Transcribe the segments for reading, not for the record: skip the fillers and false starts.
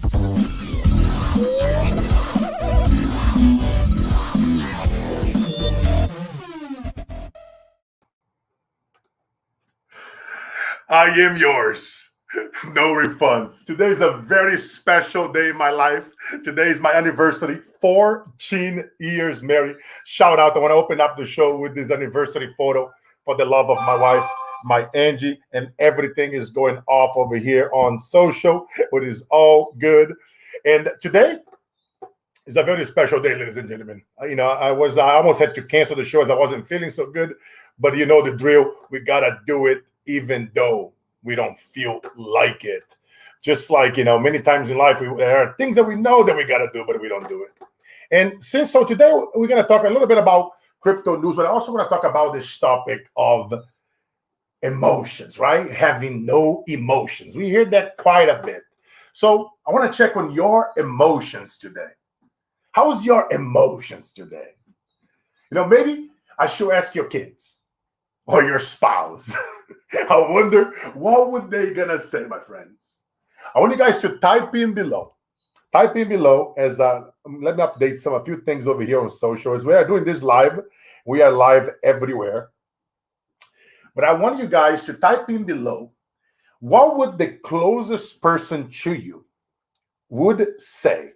I am yours. No refunds. Today is a very special day in my life. Today is my anniversary, 14 years married. Shout out. I want to open up the show with this anniversary photo for the love of my wife, my Angie, and everything is going off over here on social, which is all good. And today is a very special day, ladies and gentlemen. I almost had to cancel the show as I wasn't feeling so good, but you know the drill. We gotta do it even though we don't feel like it. Just like, many times in life, there are things that we know that we got to do, but we don't do it. And today we're going to talk a little bit about crypto news, but I also want to talk about this topic of emotions, right? Having no emotions. We hear that quite a bit. So I want to check on your emotions today. How's your emotions today? Maybe I should ask your kids or your spouse. I wonder what would they gonna say, my friends. I want you guys to type in below. Type in below as let me update a few things over here on social. As we are doing this live, we are live everywhere. But I want you guys to type in below. What would the closest person to you would say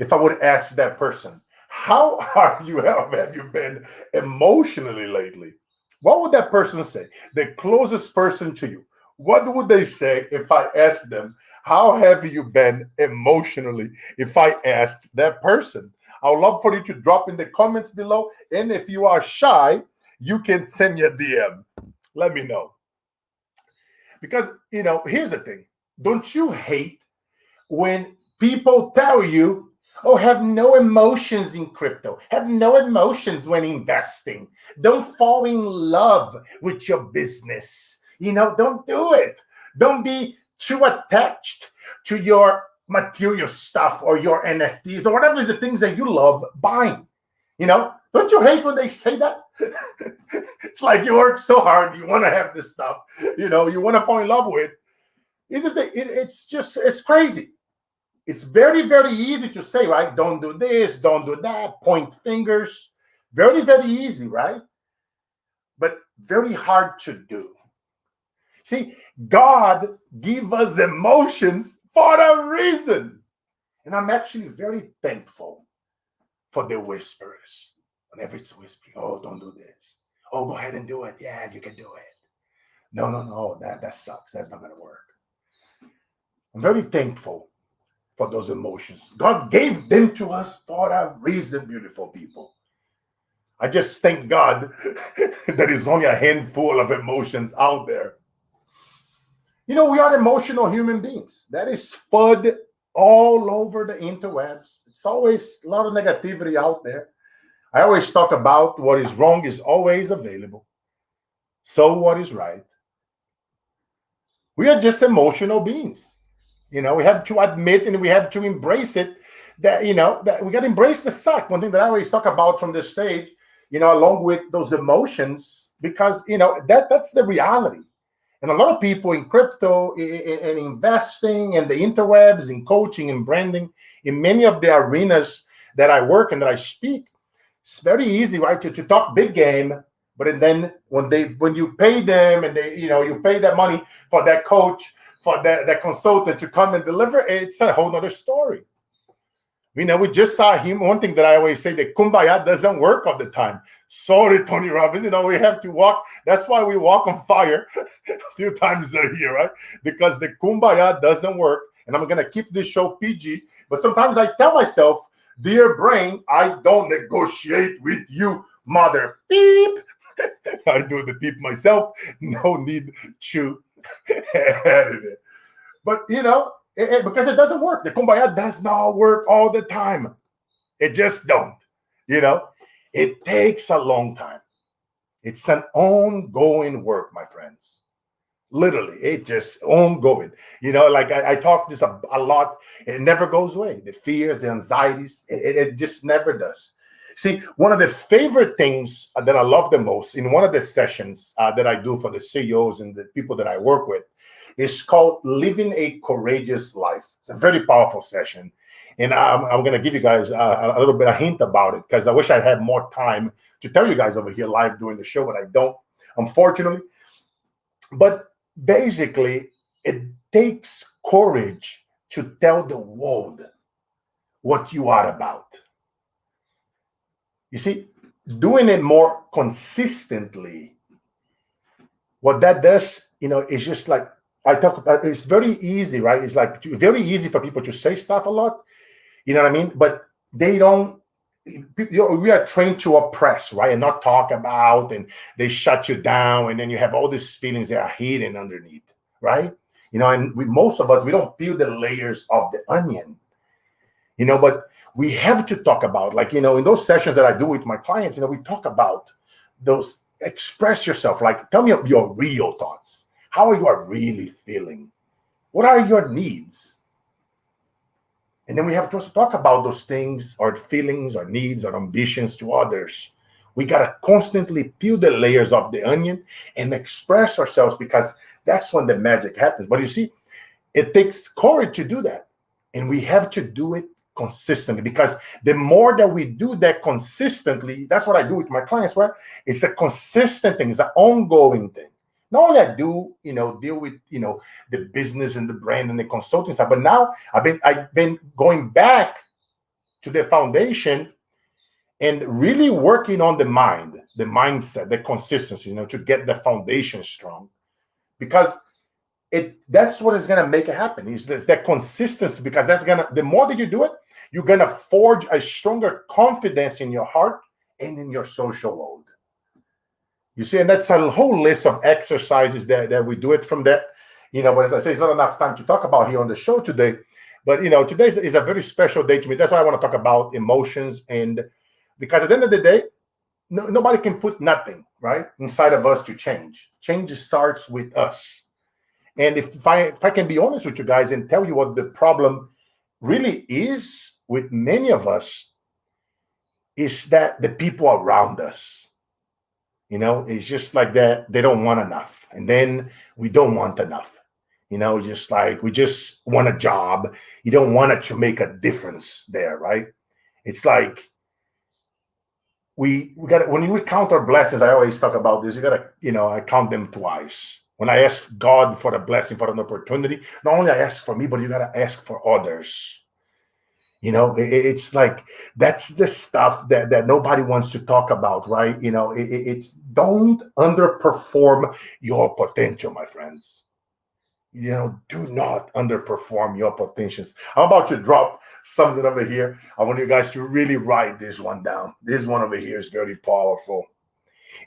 if I would ask that person, how have you been emotionally lately? What would that person say? The closest person to you. What would they say if I asked them, how have you been emotionally? If I asked that person, I would love for you to drop in the comments below. And if you are shy, you can send me a DM. Let me know. Because, here's the thing. Don't you hate when people tell you, oh, have no emotions in crypto. Have no emotions when investing. Don't fall in love with your business. Don't do it. Don't be too attached to your material stuff or your NFTs or whatever is the things that you love buying. Don't you hate when they say that? It's like you work so hard. You want to have this stuff, you want to fall in love with. It's crazy. It's very, very easy to say, right? Don't do this, don't do that, point fingers. Very, very easy, right? But very hard to do. See, God gave us emotions for a reason. And I'm actually very thankful for the whisperers. Whenever it's whispering, oh, don't do this. Oh, go ahead and do it. Yeah, you can do it. No, that sucks. That's not going to work. I'm very thankful for those emotions. God gave them to us for a reason, beautiful people. I just thank God that there's only a handful of emotions out there. We are emotional human beings. That is FUD all over the interwebs. It's always a lot of negativity out there. I always talk about what is wrong is always available. So what is right? We are just emotional beings. We have to admit and we have to embrace it that we got to embrace the suck. One thing that I always talk about from this stage, along with those emotions, because that's the reality. And a lot of people in crypto and investing and the interwebs and coaching and branding in many of the arenas that I work and that I speak, it's very easy, right, to talk big game. But then when you pay them and you pay that money for that coach, for that consultant to come and deliver, it's a whole nother story. We just saw him. One thing that I always say, that Kumbaya doesn't work all the time. Sorry, Tony Robbins. We have to walk. That's why we walk on fire a few times a year, right? Because the Kumbaya doesn't work. And I'm going to keep this show PG. But sometimes I tell myself, dear brain, I don't negotiate with you, mother beep. I do the beep myself. No need to edit it. But, because it doesn't work. The Kumbaya does not work all the time. It just don't. It takes a long time. It's an ongoing work, my friends. Literally, it just ongoing. Like I talk this a lot. It never goes away. The fears, the anxieties, it just never does. See, one of the favorite things that I love the most in one of the sessions that I do for the CEOs and the people that I work with, It's called Living a Courageous Life. It's a very powerful session. And I'm going to give you guys a little bit of hint about it, because I wish I had more time to tell you guys over here live during the show, but I don't, unfortunately. But basically, it takes courage to tell the world what you are about. You see, doing it more consistently, what that does, is just like I talk about, it's very easy, right? It's like very easy for people to say stuff a lot, you know what I mean? But they don't, we are trained to oppress, right? And not talk about, and they shut you down. And then you have all these feelings that are hidden underneath, right? And most of us, we don't peel the layers of the onion, but we have to talk about, like, in those sessions that I do with my clients, we talk about those, express yourself, like, tell me your real thoughts. How are you really feeling? What are your needs? And then we have to also talk about those things, our feelings, our needs, our ambitions to others. We got to constantly peel the layers of the onion and express ourselves, because that's when the magic happens. But you see, it takes courage to do that. And we have to do it consistently, because the more that we do that consistently, that's what I do with my clients, right? It's a consistent thing. It's an ongoing thing. Not only I do, deal with, the business and the brand and the consulting stuff, but now I've been going back to the foundation and really working on the mind, the mindset, the consistency, to get the foundation strong, because that's what is going to make it happen. It's that consistency, because the more that you do it, you're going to forge a stronger confidence in your heart and in your social world. You see, and that's a whole list of exercises that we do it from that, but as I say, it's not enough time to talk about here on the show today. But, today is a very special day to me. That's why I want to talk about emotions. And because at the end of the day, nobody can put nothing, right, inside of us to change. Change starts with us. And if I can be honest with you guys and tell you what the problem really is with many of us, is that the people around us, it's just like that. They don't want enough. And then we don't want enough, just like we just want a job. You don't want it to make a difference there, right? It's like we got to, when we count our blessings, I always talk about this. You got to, I count them twice. When I ask God for a blessing, for an opportunity, not only I ask for me, but you got to ask for others. It's like, that's the stuff that nobody wants to talk about, right? It's don't underperform your potential, my friends. Do not underperform your potentials. I'm about to drop something over here. I want you guys to really write this one down. This one over here is very powerful.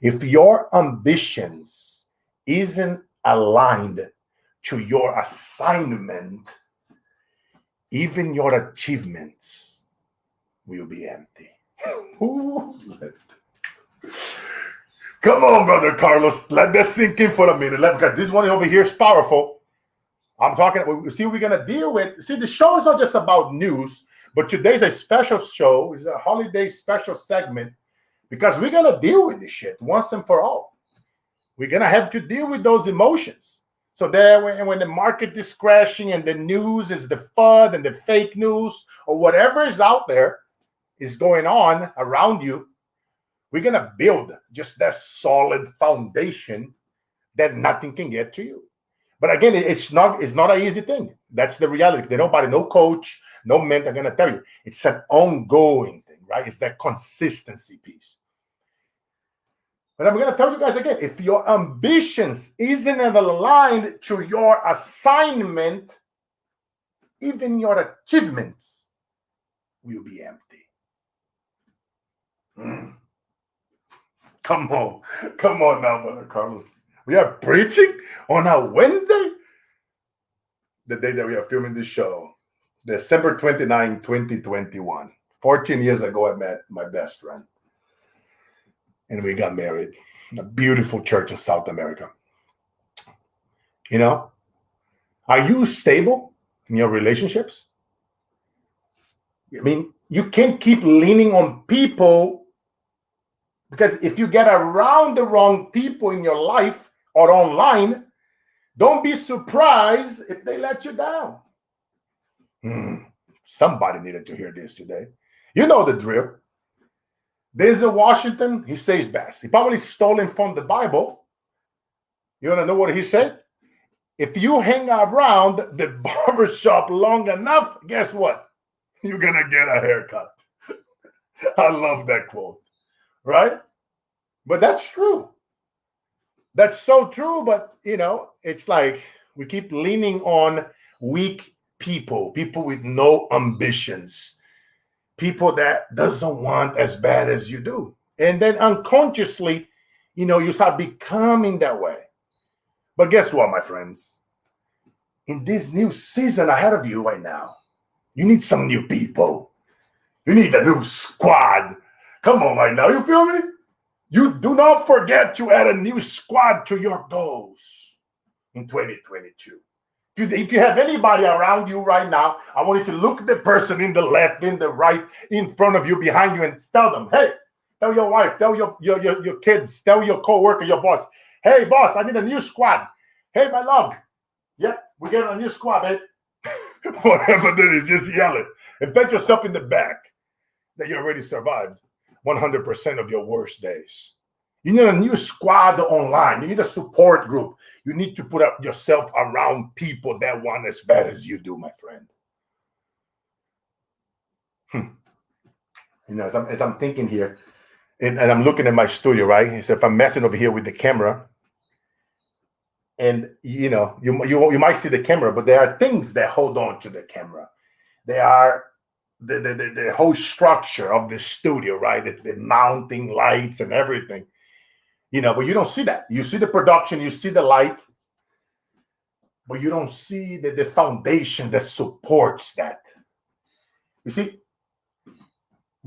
If your ambitions isn't aligned to your assignment, even your achievements will be empty. Come on, brother Carlos. Let that sink in for a minute. Because this one over here is powerful. I'm talking, see what we're going to deal with. See, the show is not just about news, but today's a special show. It's a holiday special segment, because we're going to deal with this shit once and for all. We're going to have to deal with those emotions. So there, when the market is crashing and the news is the FUD and the fake news or whatever is out there is going on around you, we're going to build just that solid foundation that nothing can get to you. But again, it's not an easy thing. That's the reality. Nobody, no coach, no mentor going to tell you. It's an ongoing thing, right? It's that consistency piece. But I'm going to tell you guys again, if your ambitions isn't aligned to your assignment, even your achievements will be empty. Come on now, Brother Carlos. We are preaching on a Wednesday, the day that we are filming this show, December 29, 2021. 14 years ago, I met my best friend. And we got married in a beautiful church in South America. Are you stable in your relationships? I mean, you can't keep leaning on people, because if you get around the wrong people in your life or online, Don't be surprised if they let you down. Somebody needed to hear this today. You know the drill. Denzel Washington, he says best. He probably stolen from the Bible. You want to know what he said? If you hang around the barbershop long enough, guess what? You're going to get a haircut. I love that quote, right? But that's true. That's so true. But, it's like we keep leaning on weak people with no ambitions, people that doesn't want as bad as you do. And then unconsciously, you start becoming that way. But guess what, my friends? In this new season ahead of you right now, you need some new people. You need a new squad. Come on right now, you feel me? You do not forget to add a new squad to your goals in 2022. If you have anybody around you right now, I want you to look at the person in the left, in the right, in front of you, behind you, and tell them, hey, tell your wife, tell your kids, tell your coworker, your boss, hey, boss, I need a new squad. Hey, my love, yeah, we get a new squad, babe. Whatever that is, just yell it. And pat yourself in the back that you already survived 100% of your worst days. You need a new squad online. You need a support group. You need to put up yourself around people that want as bad as you do, my friend. As I'm thinking here, and I'm looking at my studio, right? So if I'm messing over here with the camera, and you might see the camera, but there are things that hold on to the camera. They are the whole structure of the studio, right? The mounting lights and everything. But you don't see that. You see the production, you see the light, but you don't see the foundation that supports that. You see,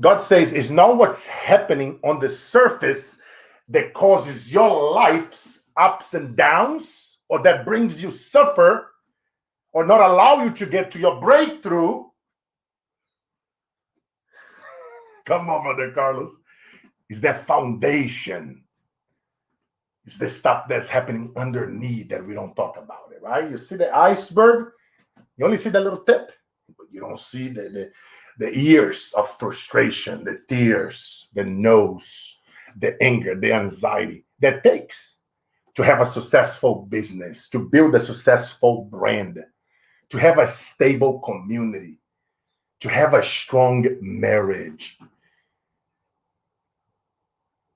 God says it's not what's happening on the surface that causes your life's ups and downs, or that brings you suffer, or not allow you to get to your breakthrough. Come on, Mother Carlos. It's that foundation. It's the stuff that's happening underneath that we don't talk about it, right? You see the iceberg, you only see the little tip, but you don't see the years of frustration, the tears, the no's, the anger, the anxiety that takes to have a successful business, to build a successful brand, to have a stable community, to have a strong marriage,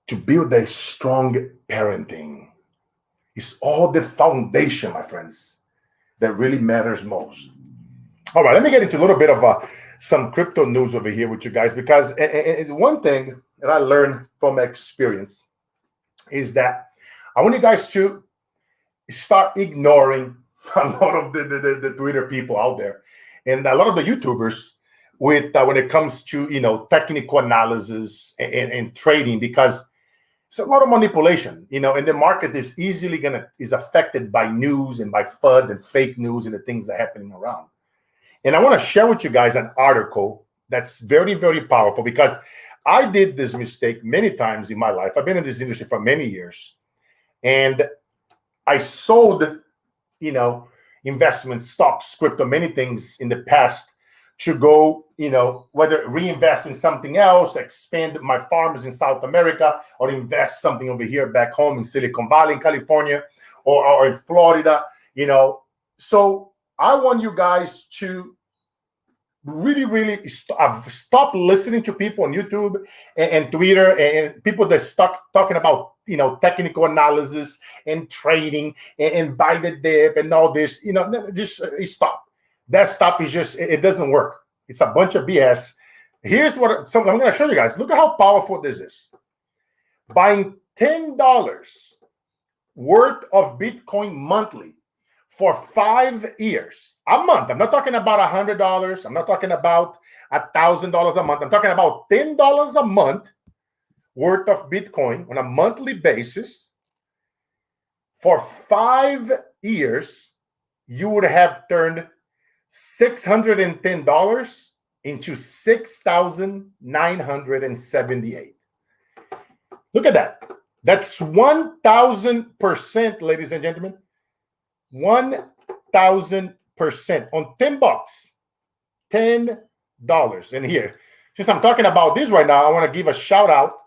to build a strong parenting. It's all the foundation, my friends, that really matters most. All right, let me get into a little bit of some crypto news over here with you guys, because one thing that I learned from experience is that I want you guys to start ignoring a lot of the Twitter people out there and a lot of the YouTubers with when it comes to technical analysis and trading, because it's a lot of manipulation, and the market is easily is affected by news and by FUD and fake news and the things that are happening around. And I want to share with you guys an article that's very, very powerful, because I did this mistake many times in my life. I've been in this industry for many years, and I sold, investment stocks, crypto, many things in the past to go, whether reinvest in something else, expand my farms in South America, or invest something over here back home in Silicon Valley, in California, or in Florida, So I want you guys to really, really stop listening to people on YouTube and Twitter and people that start talking about, technical analysis and trading and buy the dip and all this, just stop. That stuff is just, it doesn't work. It's a bunch of BS. Here's I'm going to show you guys. Look at how powerful this is. Buying $10 worth of Bitcoin monthly for 5 years, a month. I'm not talking about $100. I'm not talking about $1,000 a month. I'm talking about $10 a month worth of Bitcoin on a monthly basis. For 5 years, you would have turned $610 into $6,978. Look at that. That's 1,000%, ladies and gentlemen. 1,000% on $10. $10. And here, since I'm talking about this right now, I want to give a shout out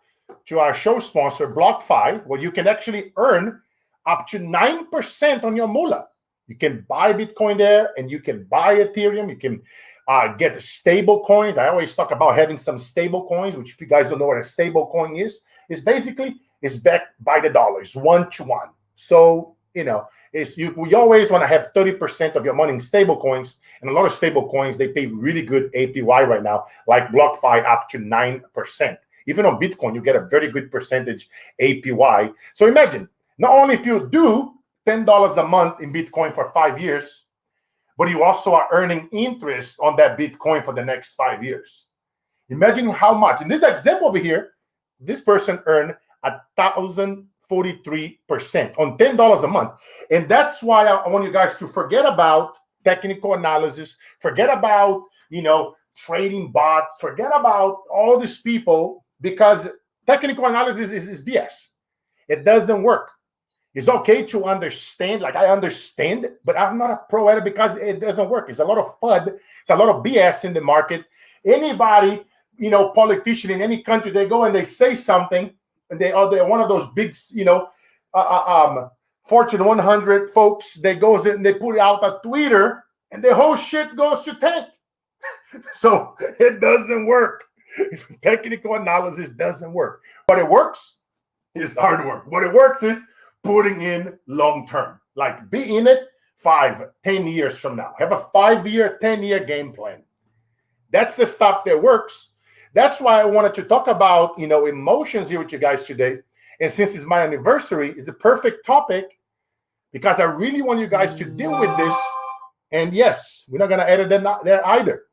to our show sponsor, BlockFi, where you can actually earn up to 9% on your moolah. You can buy Bitcoin there, and you can buy Ethereum. You can get the stable coins. I always talk about having some stable coins, which if you guys don't know what a stable coin is, it's basically it's backed by the dollars, 1-to-1. So, we always want to have 30% of your money in stable coins, and a lot of stable coins, they pay really good APY right now, like BlockFi up to 9%. Even on Bitcoin, you get a very good percentage APY. So imagine, not only if you do $10 a month in Bitcoin for 5 years, but you also are earning interest on that Bitcoin for the next 5 years. Imagine how much. In this example over here, this person earned 1,043% on $10 a month. And that's why I want you guys to forget about technical analysis, forget about, trading bots, forget about all these people, because technical analysis is BS. It doesn't work. It's okay to understand, like I understand, but I'm not a pro at it because it doesn't work. It's a lot of FUD. It's a lot of BS in the market. Anybody, politician in any country, they go and they say something, and they're one of those big, Fortune 100 folks. They goes in and they put out a Twitter, and the whole shit goes to tank. So it doesn't work. Technical analysis doesn't work. But it works is hard work. What it works is putting in long term, like be in it 5-10 years from now. Have a 5-year, 10-year game plan. That's the stuff that works. That's why I wanted to talk about, emotions here with you guys today. And since it's my anniversary, it's the perfect topic because I really want you guys to deal with this. And yes, we're not going to edit that there either.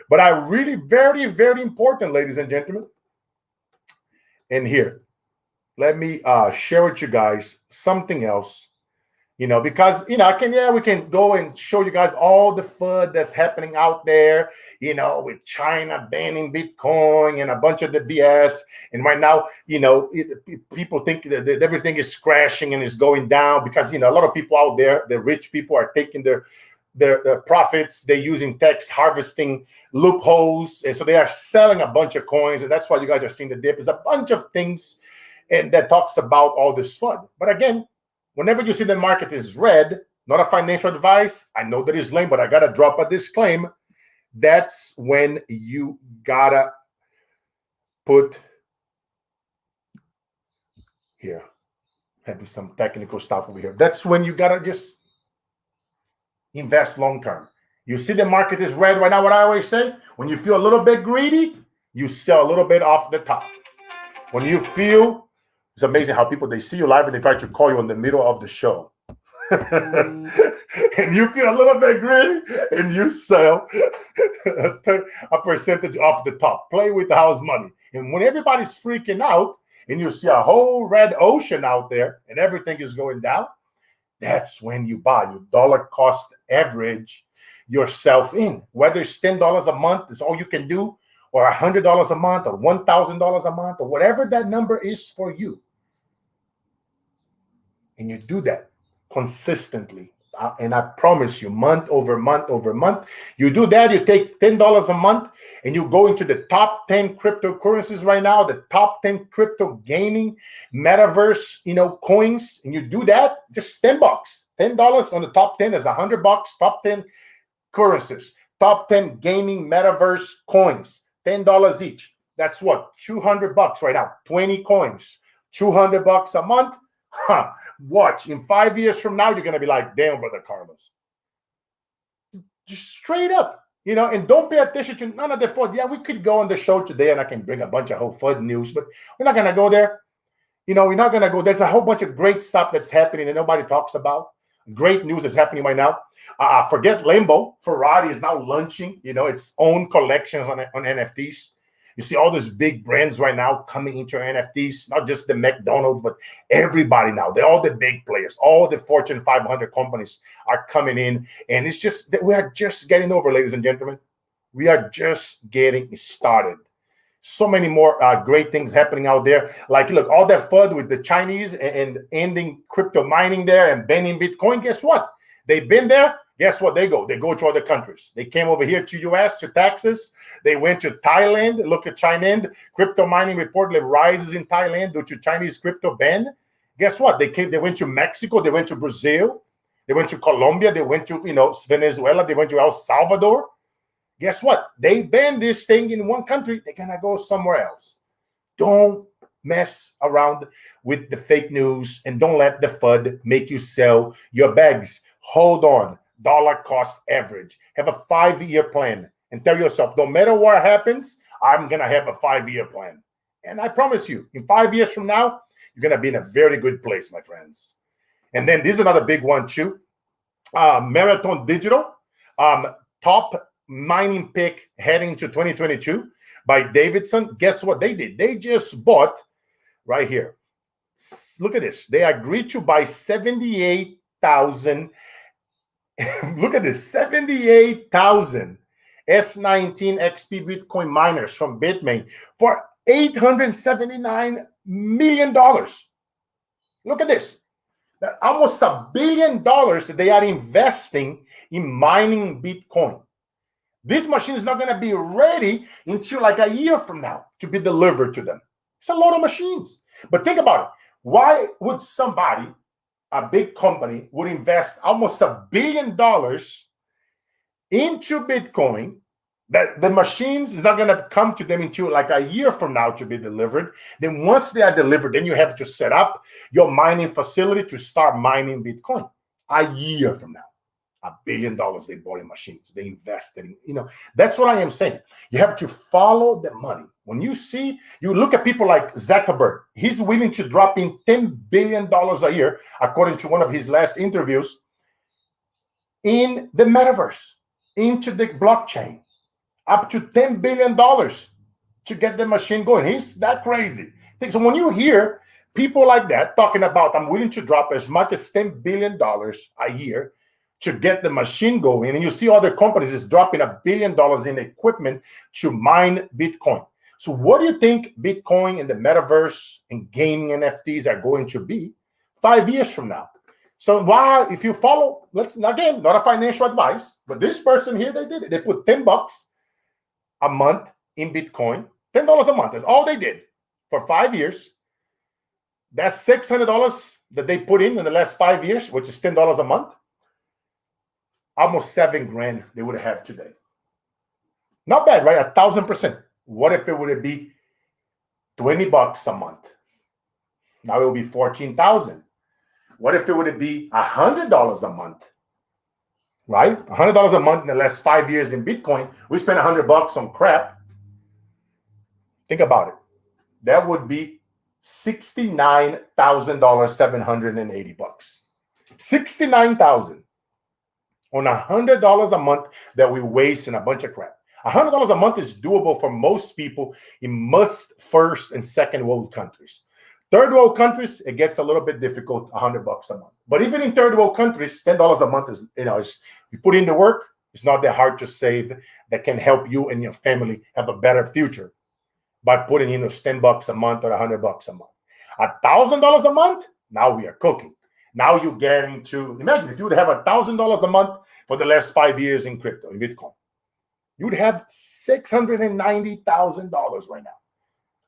But I really, very, very important, ladies and gentlemen. And here, let me share with you guys something else, because, we can go and show you guys all the FUD that's happening out there, with China banning Bitcoin and a bunch of the BS. And right now, people think that everything is crashing and is going down because, a lot of people out there, the rich people are taking their profits. They're using tax harvesting loopholes. And so they are selling a bunch of coins. And that's why you guys are seeing the dip. It's a bunch of things and that talks about all this FUD. But again, whenever you see the market is red, not a financial advice, I know that is lame, but I got to drop a disclaimer. That's when you got to put here, having some technical stuff over here. That's when you got to just invest long term. You see the market is red right now. What I always say, when you feel a little bit greedy, you sell a little bit off the top. When you feel, it's amazing how people, they see you live and they try to call you in the middle of the show. And you feel a little bit greedy and you sell a percentage off the top. Play with the house money. And when everybody's freaking out and you see a whole red ocean out there and everything is going down, that's when you buy. You dollar cost average yourself in. Whether it's $10 a month is all you can do, or $100 a month, or $1,000 a month, or whatever that number is for you. And you do that consistently. And I promise you, month over month over month, you do that, you take $10 a month, and you go into the top 10 cryptocurrencies right now, the top 10 crypto gaming, metaverse, coins, and you do that, just $10. $10 on the top 10 is $100. Top 10 currencies, top 10 gaming metaverse coins, $10 each. That's what, $200 right now, 20 coins, $200 a month. Watch, in 5 years from now, you're going to be like, damn, Brother Carlos. Just straight up, and don't pay attention to none of the FUD. Yeah, we could go on the show today and I can bring a bunch of whole FUD news, but we're not going to go there. We're not going to go. There's a whole bunch of great stuff that's happening that nobody talks about. Great news is happening right now. Forget Lambo. Ferrari is now launching, its own collections on NFTs. You see all these big brands right now coming into NFTs, not just the McDonald's, but everybody now. They're all the big players. All the Fortune 500 companies are coming in. And it's just that we are just getting over, ladies and gentlemen. We are just getting started. So many more great things happening out there. Like, look, all that FUD with the Chinese and ending crypto mining there and banning Bitcoin. Guess what? They've been there. Guess what? They go to other countries. They came over here to US, to Texas. They went to Thailand. Look at China. Crypto mining reportedly rises in Thailand due to Chinese crypto ban. Guess what? They went to Mexico. They went to Brazil. They went to Colombia. They went to, Venezuela. They went to El Salvador. Guess what? They banned this thing in one country. They're going to go somewhere else. Don't mess around with the fake news, and don't let the FUD make you sell your bags. Hold on. Dollar cost average. Have a 5-year plan and tell yourself, no matter what happens, I'm going to have a 5-year plan. And I promise you, in 5 years from now, you're going to be in a very good place, my friends. And then this is another big one too. Marathon Digital, top mining pick heading to 2022 by Davidson. Guess what they did? They just bought right here. Look at this. They agreed to buy 78,000. Look at this, 78,000 S19 XP Bitcoin miners from Bitmain for $879 million. Look at this. Almost $1 billion they are investing in mining Bitcoin. This machine is not going to be ready until like a year from now to be delivered to them. It's a lot of machines. But think about it. Why would somebody, a big company, would invest almost $1 billion into Bitcoin, that the machines is not going to come to them until like a year from now to be delivered? Then once they are delivered, then you have to set up your mining facility to start mining Bitcoin. A year from now. $1 billion they bought in machines. They invested in, that's what I am saying. You have to follow the money. When you look at people like Zuckerberg, he's willing to drop in $10 billion a year, according to one of his last interviews, in the metaverse, into the blockchain, up to $10 billion to get the machine going. He's that crazy. So when you hear people like that talking about, I'm willing to drop as much as $10 billion a year to get the machine going, and you see other companies is dropping $1 billion in equipment to mine Bitcoin. So what do you think Bitcoin and the metaverse and gaming NFTs are going to be 5 years from now? So if you follow, again, not a financial advice, but this person here, they did it. They put $10 a month in Bitcoin, $10 a month. That's all they did for 5 years. That's $600 that they put in the last 5 years, which is $10 a month. Almost $7,000 they would have today. Not bad, right? 1,000%. What if it would be $20 a month? Now it will be 14,000. What if it would be $100 a month? Right? $100 a month in the last 5 years in Bitcoin. We spent $100 on crap. Think about it. That would be $69,780. $69,000 on $100 a month that we waste in a bunch of crap. $100 a month is doable for most people in most first and second world countries. Third world countries, it gets a little bit difficult, $100 a month. But even in third world countries, $10 a month is, you put in the work, it's not that hard to save, that can help you and your family have a better future by putting in those $10 a month or $100 a month. $1,000 a month, now we are cooking. Now you're getting to, imagine if you would have $1,000 a month for the last 5 years in crypto, in Bitcoin. You would have $690,000 right now.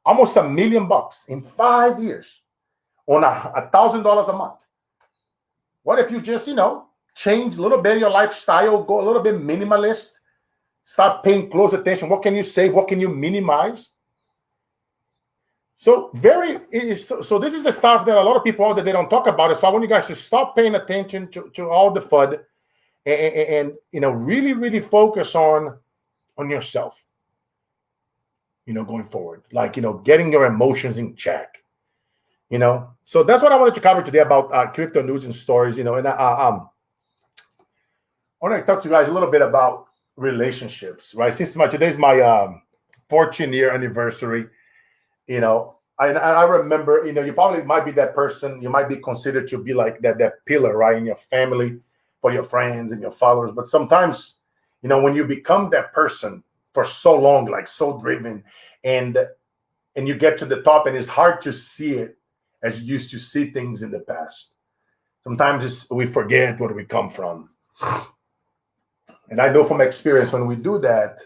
Almost $1 million in 5 years on $1,000 a month. What if you just, change a little bit of your lifestyle, go a little bit minimalist, start paying close attention. What can you save? What can you minimize? So this is the stuff that a lot of people out there, they don't talk about it. So I want you guys to stop paying attention to all the FUD and really, really focus on yourself, going forward, like, getting your emotions in check, So that's what I wanted to cover today about crypto news and stories, and I want to talk to you guys a little bit about relationships, right? Since today's my 14-year anniversary, I remember, you probably might be that person, you might be considered to be like that pillar, right, in your family, for your friends and your followers. But sometimes, when you become that person, for so long, like so driven, and you get to the top, and it's hard to see it as you used to see things in the past. Sometimes we forget where we come from. And I know from experience, when we do that,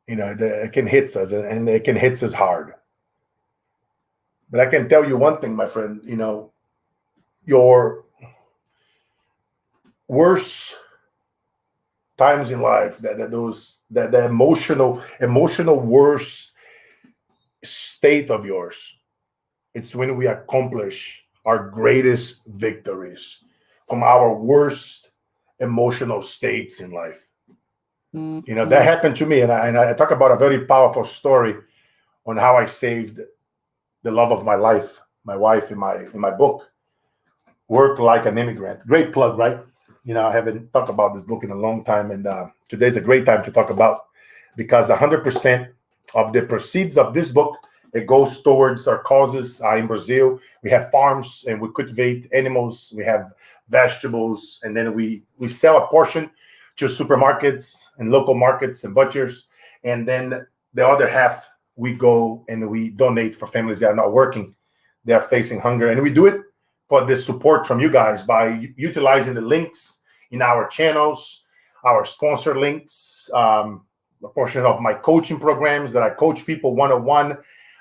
it can hit us, and it can hit us hard. But I can tell you one thing, my friend, your worst times in life, that emotional worst state of yours, it's when we accomplish our greatest victories from our worst emotional states in life. That happened to me, and I talk about a very powerful story on how I saved the love of my life, my wife, in my book, Work Like an Immigrant. Great plug, right? I haven't talked about this book in a long time, and today's a great time to talk about, because 100% of the proceeds of this book, it goes towards our causes in Brazil. We have farms, and we cultivate animals. We have vegetables, and then we sell a portion to supermarkets and local markets and butchers, and then the other half we go and we donate for families that are not working, they are facing hunger, and we do it for the support from you guys by utilizing the links in our channels, our sponsor links, a portion of my coaching programs that I coach people one-on-one.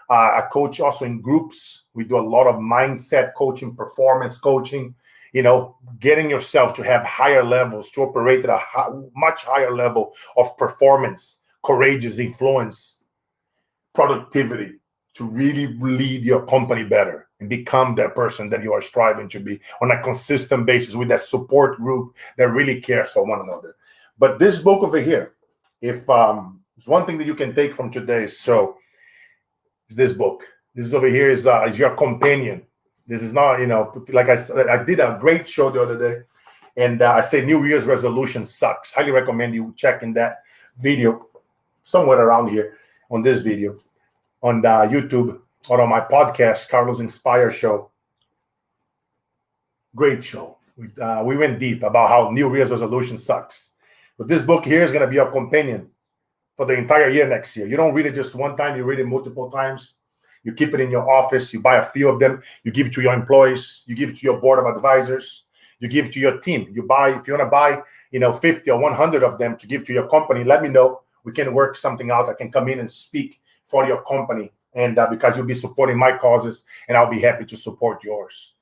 I coach also in groups. We do a lot of mindset coaching, performance coaching, getting yourself to have higher levels, to operate at a much higher level of performance, courageous influence, productivity, to really lead your company better and become that person that you are striving to be on a consistent basis, with that support group that really cares for one another. But this book over here, if it's one thing that you can take from today's show, is this book. This over here is your companion. This is not, like I said, I did a great show the other day, and I say New Year's resolution sucks. Highly recommend you checking that video somewhere around here on this video, on YouTube, or on my podcast, Carlos Inspire Show. Great show. We went deep about how New Year's resolution sucks. But this book here is going to be your companion for the entire year next year. You don't read it just one time, you read it multiple times. You keep it in your office, you buy a few of them, you give it to your employees, you give it to your board of advisors, you give it to your team. You buy, if you want to buy, 50 or 100 of them to give to your company, let me know. We can work something out. I can come in and speak for your company, and because you'll be supporting my causes, and I'll be happy to support yours.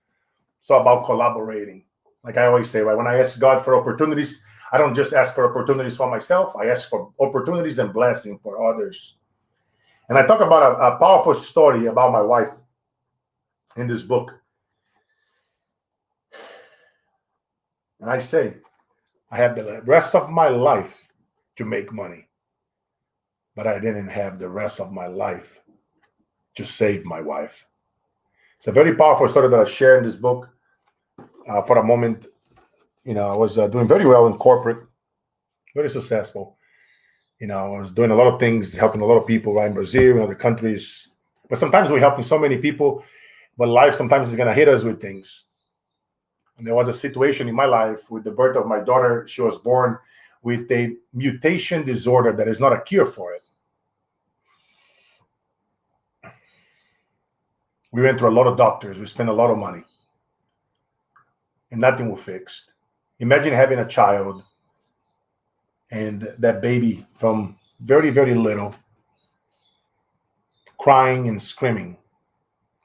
So about collaborating. Like I always say, right, when I ask God for opportunities, I don't just ask for opportunities for myself. I ask for opportunities and blessing for others. And I talk about a powerful story about my wife in this book. And I say, I had the rest of my life to make money, but I didn't have the rest of my life to save my wife. It's a very powerful story that I share in this book. For a moment, I was doing very well in corporate, very successful. I was doing a lot of things, helping a lot of people right in Brazil and other countries. But sometimes we're helping so many people, but life sometimes is going to hit us with things. And there was a situation in my life with the birth of my daughter. She was born with a mutation disorder that is not a cure for it. We went through a lot of doctors. We spent a lot of money, and nothing was fixed. Imagine having a child, and that baby from very, very little, crying and screaming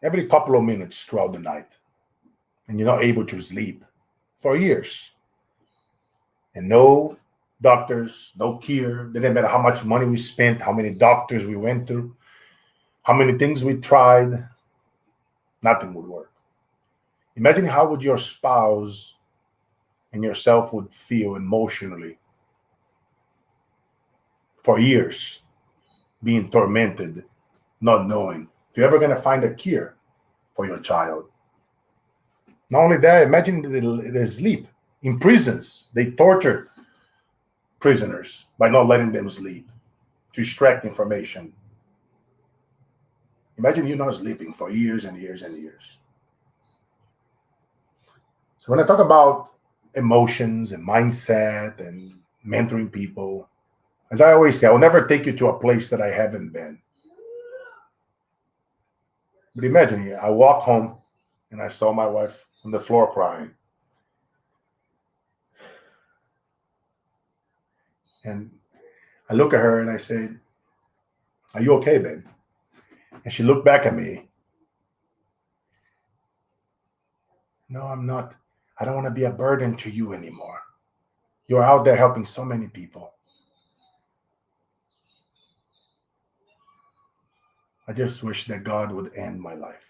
every couple of minutes throughout the night, and you're not able to sleep for years. And no doctors, no cure. It didn't matter how much money we spent, how many doctors we went through, how many things we tried, nothing would work. Imagine how would your spouse and yourself would feel emotionally for years, being tormented, not knowing if you're ever going to find a cure for your child. Not only that, imagine the sleep. In prisons, they torture prisoners by not letting them sleep to extract information. Imagine you're not sleeping for years and years and years. So when I talk about emotions and mindset and mentoring people. As I always say, I will never take you to a place that I haven't been. But imagine, I walk home and I saw my wife on the floor crying. And I look at her and I say, "Are you okay, babe?" And she looked back at me. "No, I'm not. I don't want to be a burden to you anymore. You're out there helping so many people. I just wish that God would end my life."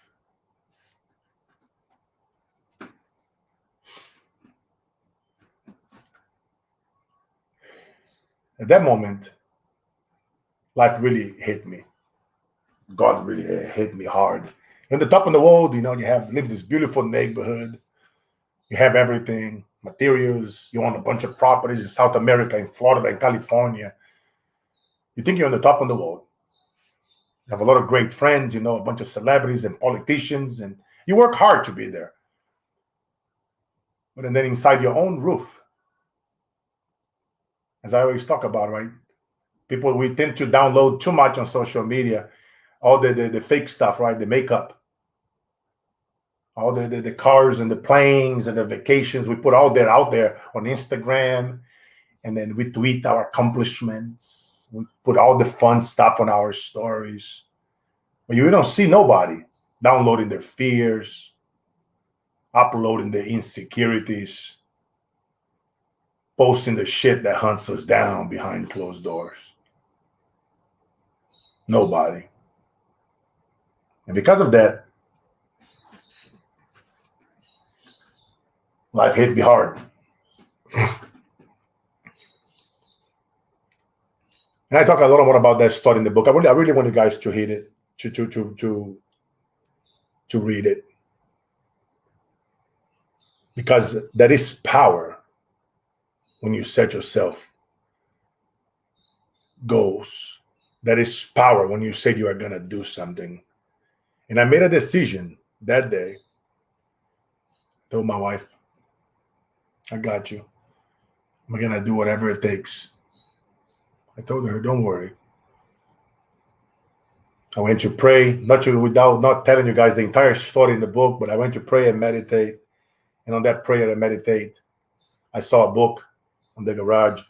At that moment, life really hit me. God really hit me hard. In the top of the world, you live this beautiful neighborhood. You have everything, materials. You own a bunch of properties in South America, in Florida, in California. You think you're on the top of the world. You have a lot of great friends, a bunch of celebrities and politicians, and you work hard to be there. But then inside your own roof, as I always talk about, right? People, we tend to download too much on social media, all the fake stuff, right? The makeup, all the cars and the planes and the vacations. We put all that out there on Instagram, and then we tweet our accomplishments. We put all the fun stuff on our stories. But you don't see nobody downloading their fears, uploading their insecurities, posting the shit that hunts us down behind closed doors. Nobody. And because of that, life hit me hard. And I talk a lot more about that story in the book. I really want you guys to read it, to read it, because there is power when you set yourself goals. There is power when you say you are gonna do something. And I made a decision that day. Told my wife, "I got you. I'm gonna do whatever it takes." I told her, "Don't worry." I went to pray, not telling you guys the entire story in the book, but I went to pray and meditate. And on that prayer and meditate, I saw a book on the garage.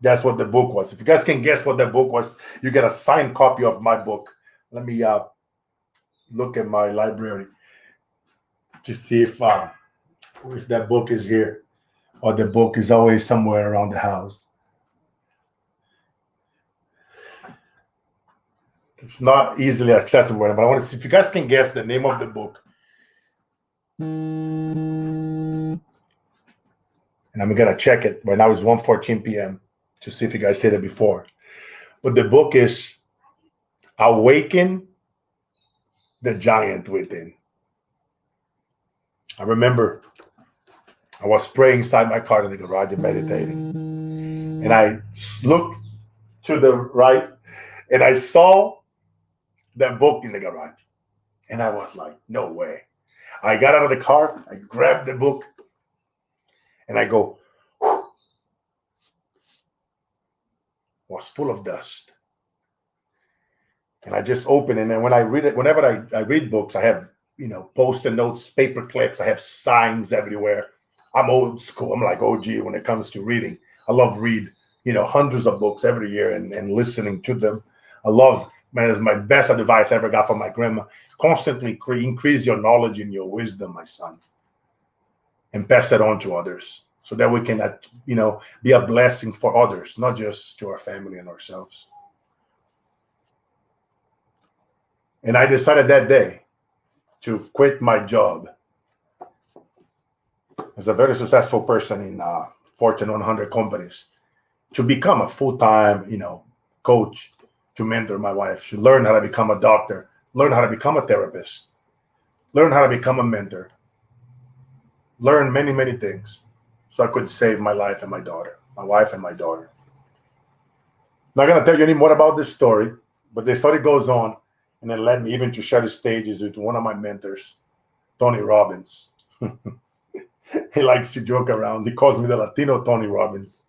That's what the book was. If you guys can guess what the book was, you get a signed copy of my book. Let me look at my library to see if that book is here, or the book is always somewhere around the house. It's not easily accessible, but I want to see if you guys can guess the name of the book. And I'm gonna check it. Right now it's 1:14 p.m. to see if you guys said it before. But the book is Awaken the Giant Within. I remember I was praying inside my car in the garage and meditating. And I looked to the right and I saw that book in the garage. And I was like, no way. I got out of the car, I grabbed the book, and I go, was full of dust. And I just opened it, and then when I read it, whenever I read books, I have, post-it notes, paper clips, I have signs everywhere. I'm old school. I'm like OG when it comes to reading. I love read, hundreds of books every year and listening to them. I love, man, it's my best advice I ever got from my grandma. Constantly increase your knowledge and your wisdom, my son, and pass it on to others so that we can, be a blessing for others, not just to our family and ourselves. And I decided that day to quit my job as a very successful person in Fortune 100 companies to become a full-time, coach, to mentor my wife, to learn how to become a doctor, learn how to become a therapist, learn how to become a mentor, learn many, many things so I could save my life and my wife and my daughter. Not going to tell you any more about this story, but the story goes on, and it led me even to share the stages with one of my mentors, Tony Robbins. He likes to joke around. He calls me the Latino Tony Robbins.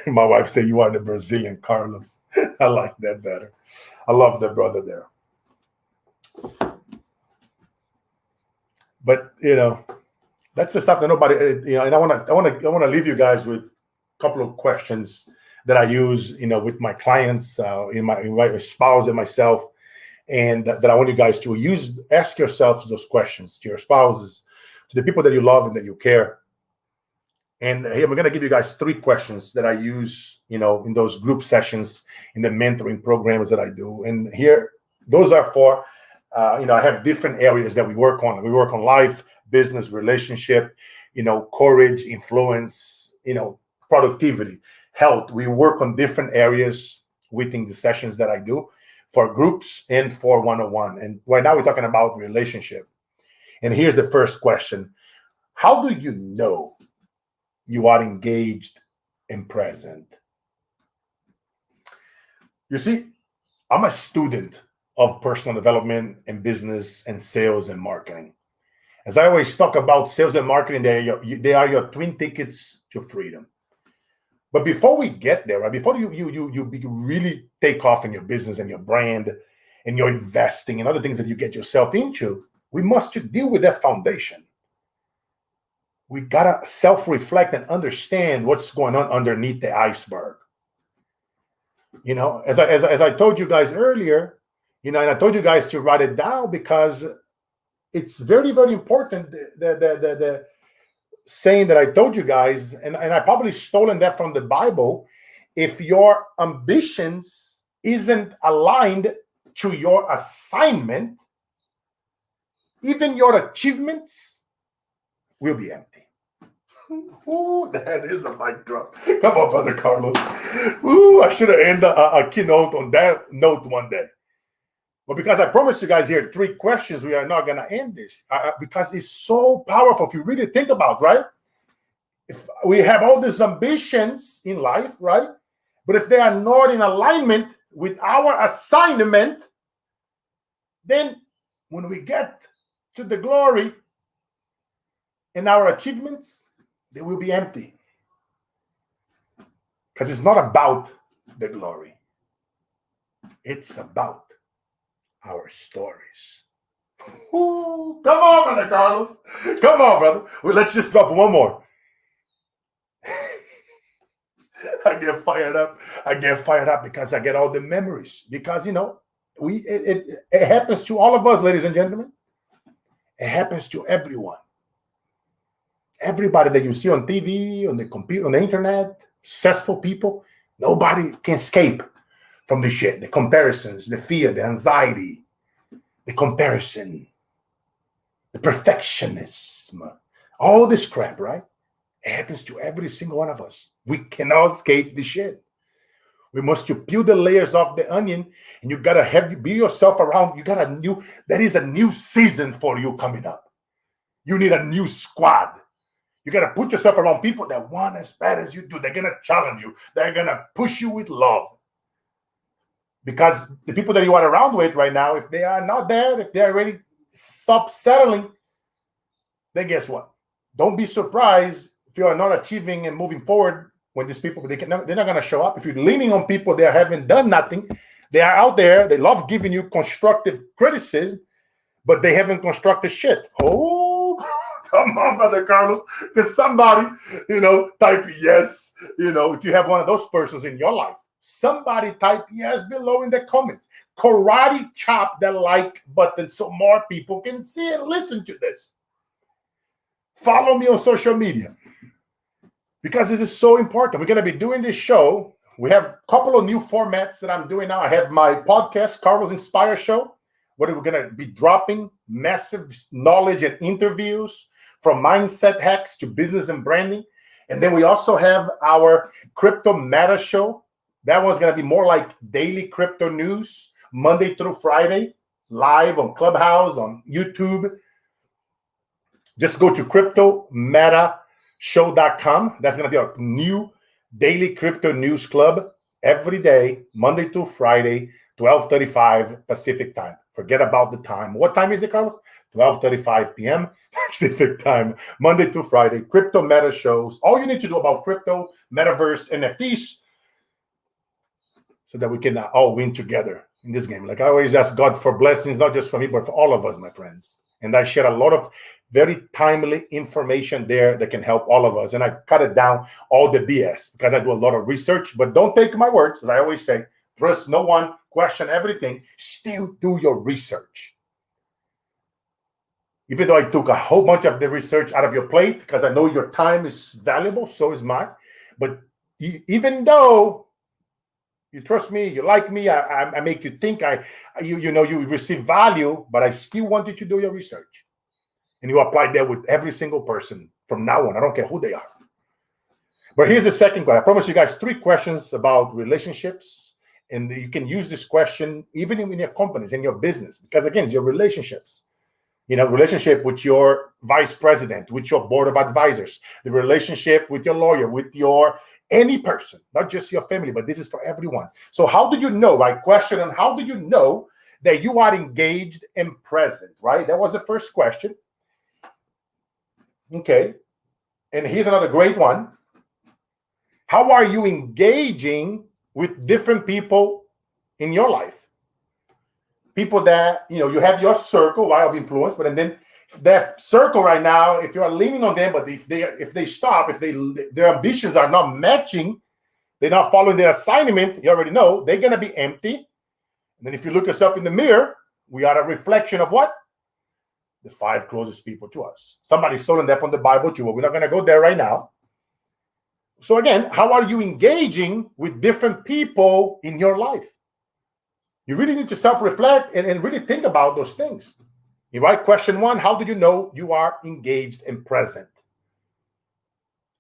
My wife say you are the Brazilian Carlos. I like that better. I love the brother there. But that's the stuff that nobody, and I want to leave you guys with a couple of questions that I use, with my clients, in my spouse and myself, and that I want you guys to use. Ask yourselves those questions to your spouses, to the people that you love and that you care. And here I'm going to give you guys 3 questions that I use, in those group sessions, in the mentoring programs that I do. And here, those are for, I have different areas that we work on. We work on life, business, relationship, courage, influence, productivity, health. We work on different areas within the sessions that I do for groups and for one-on-one. And right now we're talking about relationship. And here's the first question. How do you know you are engaged and present? You see, I'm a student of personal development and business and sales and marketing. As I always talk about, sales and marketing, they are your twin tickets to freedom. But before we get there, right, before you really take off in your business and your brand and your investing and other things that you get yourself into, we must deal with that foundation. We gotta self-reflect and understand what's going on underneath the iceberg. As I told you guys earlier, and I told you guys to write it down because it's very, very important. The saying that I told you guys, and I probably stolen that from the Bible. If your ambitions isn't aligned to your assignment, even your achievements will be empty. Ooh, that is a mic drop. Come on, Brother Carlos. Ooh, I should have ended a keynote on that note one day. But because I promised you guys here 3 questions, we are not going to end this because it's so powerful. If you really think about, right? If we have all these ambitions in life, right? But if they are not in alignment with our assignment, then when we get to the glory and our achievements, they will be empty. Because it's not about the glory. It's about our stories. Ooh, come on, Brother Carlos. Come on, brother. Well, let's just drop one more. I get fired up. I get fired up because I get all the memories. Because, it happens to all of us, ladies and gentlemen. It happens to everyone. Everybody that you see on TV, on the computer, on the internet, successful people, nobody can escape from the shit, the comparisons, the fear, the anxiety, the comparison, the perfectionism, all this crap, right? It happens to every single one of us. We cannot escape the shit. We must peel the layers off the onion, and you gotta be yourself around. There is a new season for you coming up. You need a new squad. You gotta put yourself around people that want as bad as you do. They're gonna challenge you. They're gonna push you with love. Because the people that you are around with right now, if they are not there, if they already stop settling, then guess what? Don't be surprised if you are not achieving and moving forward when these people, they're not going to show up. If you're leaning on people that haven't done nothing, they are out there. They love giving you constructive criticism, but they haven't constructed shit. Oh, come on, Brother Carlos. Because somebody, type yes. If you have one of those persons in your life, somebody type yes below in the comments. Karate chop the like button so more people can see and listen to this. Follow me on social media because this is so important. We're going to be doing this show. We have a couple of new formats that I'm doing now. I have my podcast, Carlos Inspire Show, where we're going to be dropping massive knowledge and interviews from mindset hacks to business and branding. And then we also have our Crypto Meta Show. That one's going to be more like daily crypto news, Monday through Friday, live on Clubhouse, on YouTube. Just go to cryptometashow.com. That's going to be our new daily crypto news club every day, Monday through Friday, 12:35 Pacific time. Forget about the time. What time is it, Carlos? 12:35 p.m. Pacific time, Monday to Friday. Crypto Meta shows. All you need to do about crypto, metaverse, NFTs, so that we can all win together in this game. Like I always ask God for blessings, not just for me, but for all of us, my friends. And I share a lot of very timely information there that can help all of us. And I cut it down all the BS because I do a lot of research, but don't take my words. As I always say, trust no one, question everything, still do your research. Even though I took a whole bunch of the research out of your plate, because I know your time is valuable, so is mine. But even though you trust me, you like me, I make you think, you receive value, but I still want you to do your research. And you apply that with every single person from now on. I don't care who they are. But here's the second question. I promise you guys 3 questions about relationships. And you can use this question even in your companies, in your business, because again, it's your relationships. Relationship with your vice president, with your board of advisors, the relationship with your lawyer, with any person, not just your family, but this is for everyone. So how do you know, right? Question on how do you know that you are engaged and present, right? That was the first question. Okay. And here's another great one. How are you engaging with different people in your life? People that, you have your circle, right, of influence, but and then that circle right now, if you are leaning on them, but if they stop, if their ambitions are not matching, they're not following their assignment, you already know, they're going to be empty. And then if you look yourself in the mirror, we are a reflection of what? The 5 closest people to us. Somebody's stolen that from the Bible too, but we're not going to go there right now. So again, how are you engaging with different people in your life? You really need to self-reflect and really think about those things. Right? Question 1, how do you know you are engaged and present?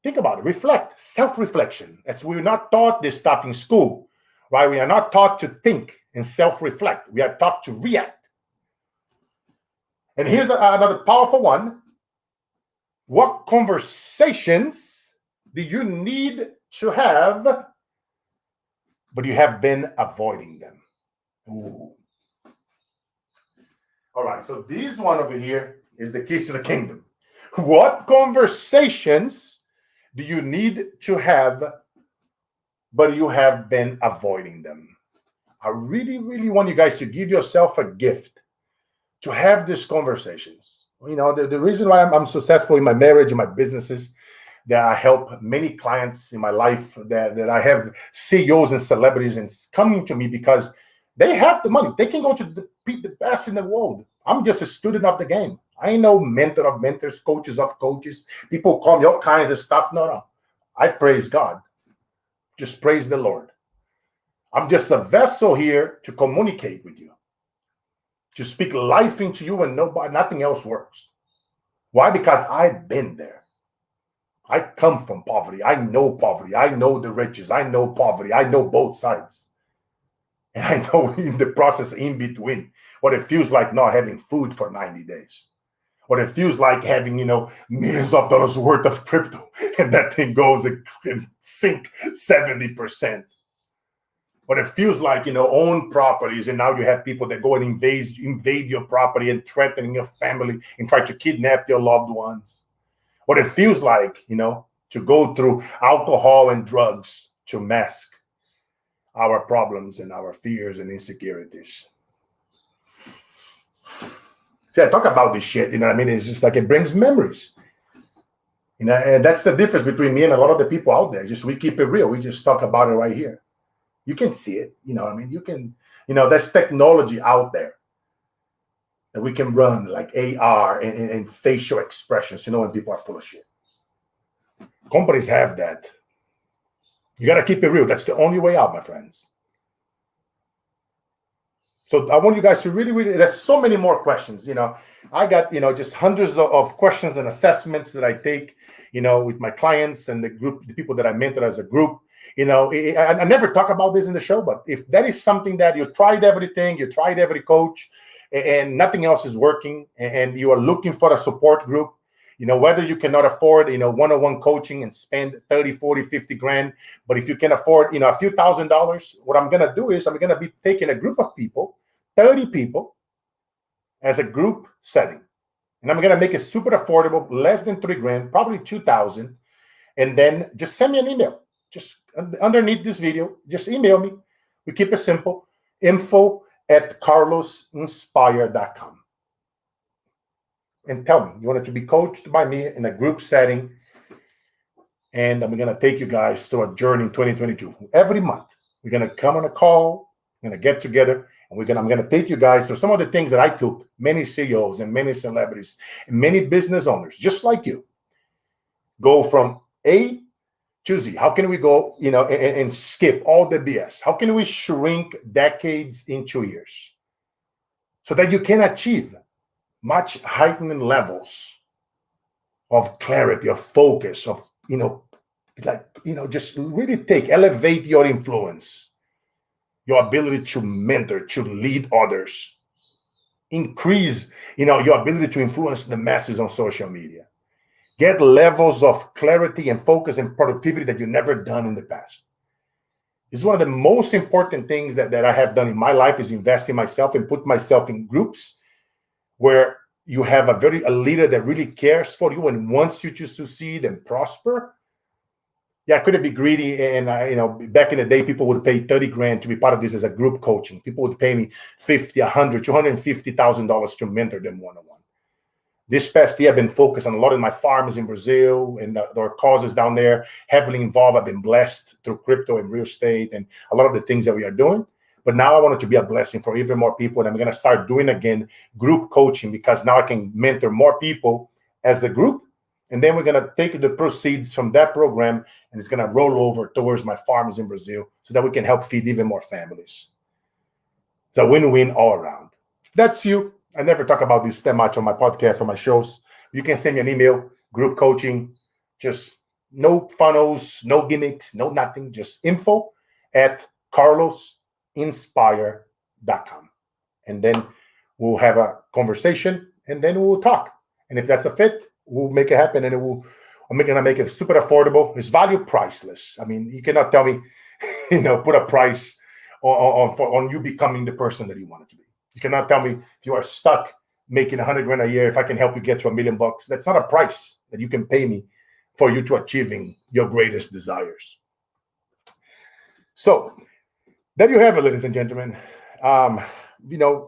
Think about it. Reflect. Self-reflection. We're not taught this stuff in school, right? We are not taught to think and self-reflect. We are taught to react. And here's another powerful one. What conversations do you need to have, but you have been avoiding them? Ooh. All right, so this one over here is the keys to the kingdom. What conversations do you need to have, but you have been avoiding them? I really, really want you guys to give yourself a gift to have these conversations. The reason why I'm successful in my marriage and my businesses, that I help many clients in my life, that I have CEOs and celebrities and coming to me because they have the money. They can go to the best in the world. I'm just a student of the game. I ain't no mentor of mentors, coaches of coaches. People call me all kinds of stuff. No. I praise God. Just praise the Lord. I'm just a vessel here to communicate with you, to speak life into you, and nothing else works. Why? Because I've been there. I come from poverty. I know poverty. I know the riches. I know poverty. I know both sides. And I know in the process in between what it feels like not having food for 90 days. What it feels like having, millions of dollars worth of crypto and that thing goes and sink 70%. What it feels like, own properties, and now you have people that go and invade your property and threatening your family and try to kidnap your loved ones. What it feels like, to go through alcohol and drugs to mask our problems and our fears and insecurities. See, I talk about this shit, you know what I mean? It's just like it brings memories. And that's the difference between me and a lot of the people out there. We keep it real. We just talk about it right here. You can see it, you know what I mean? You can, there's technology out there that we can run, like AR and facial expressions, when people are full of shit. Companies have that. You got to keep it real. That's the only way out, my friends. So I want you guys to really, really, there's so many more questions. I got, just hundreds of questions and assessments that I take, with my clients and the people that I mentor as a group. I never talk about this in the show, but if that is something that you tried everything, you tried every coach, and nothing else is working, and you are looking for a support group, whether you cannot afford, one-on-one coaching and spend 30, 40, 50 grand, but if you can afford, a few $1,000s, what I'm going to do is I'm going to be taking a group of people, 30 people, as a group setting. And I'm going to make it super affordable, less than $3,000, probably 2,000. And then just send me an email. Just underneath this video, just email me. We keep it simple. info@carlosinspire.com. And tell me, you want it to be coached by me in a group setting. And I'm going to take you guys to a journey in 2022. Every month, we're going to come on a call, we're going to get together, and I'm going to take you guys through some of the things that I took many CEOs and many celebrities and many business owners, just like you, go from A to Z. How can we go, and skip all the BS? How can we shrink decades in 2 years so that you can achieve much heightened levels of clarity, of focus, of, just really elevate your influence, your ability to mentor, to lead others, increase, your ability to influence the masses on social media, get levels of clarity and focus and productivity that you've never done in the past. It's one of the most important things that I have done in my life is invest in myself and put myself in groups where you have a leader that really cares for you and wants you to succeed and prosper. Yeah, I couldn't be greedy. And back in the day, people would pay $30,000 to be part of this as a group coaching. People would pay me $50,000, $100,000, $250,000 to mentor them one-on-one. This past year, I've been focused on a lot of my farmers in Brazil and their causes down there, heavily involved. I've been blessed through crypto and real estate and a lot of the things that we are doing. But now I want it to be a blessing for even more people. And I'm going to start doing again group coaching, because now I can mentor more people as a group. And then we're going to take the proceeds from that program and it's going to roll over towards my farmers in Brazil so that we can help feed even more families. It's a win-win all around. That's you. I never talk about this that much on my podcast, on my shows. You can send me an email, group coaching, just no funnels, no gimmicks, no nothing, just info@carlosinspire.com. And then we'll have a conversation and then we'll talk. And if that's a fit, we'll make it happen, and I'm going to make it super affordable. It's value priceless. I mean, you cannot tell me, put a price on you becoming the person that you want it to be. You cannot tell me if you are stuck making $100,000 a year, if I can help you get to $1 million. That's not a price that you can pay me for you to achieving your greatest desires. So there you have it, ladies and gentlemen. I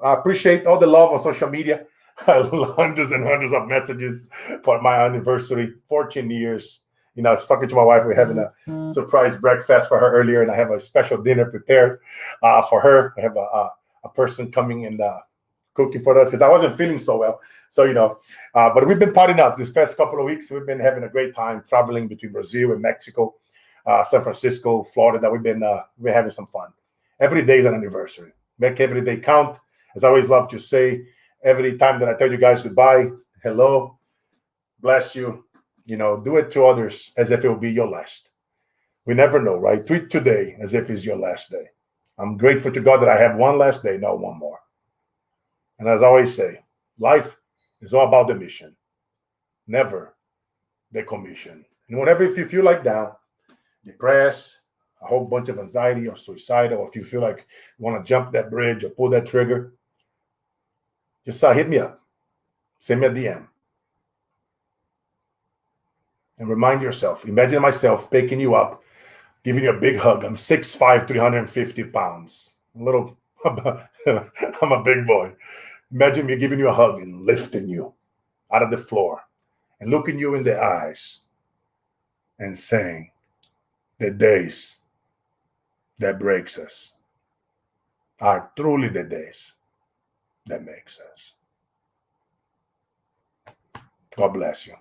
appreciate all the love on social media. Hundreds and hundreds of messages for my anniversary, 14 years. I was talking to my wife. We're having a surprise breakfast for her earlier, and I have a special dinner prepared for her. I have a person coming and cooking for us because I wasn't feeling so well. So, but we've been partying up this past couple of weeks. We've been having a great time traveling between Brazil and Mexico, San Francisco, Florida. We've been having some fun. Every day is an anniversary. Make every day count. As I always love to say, every time that I tell you guys goodbye, hello, bless you, do it to others as if it will be your last. We never know, right? Treat today as if it's your last day. I'm grateful to God that I have one last day, not one more. And as I always say, life is all about the mission, never the commission. And whenever if you feel like down, depressed, a whole bunch of anxiety or suicidal, or if you feel like you want to jump that bridge or pull that trigger, just hit me up. Send me a DM. And remind yourself, imagine myself picking you up, giving you a big hug. I'm 6'5", 350 pounds. I'm a big boy. Imagine me giving you a hug and lifting you out of the floor and looking you in the eyes and saying, the days that breaks us are truly the days that makes us. God bless you.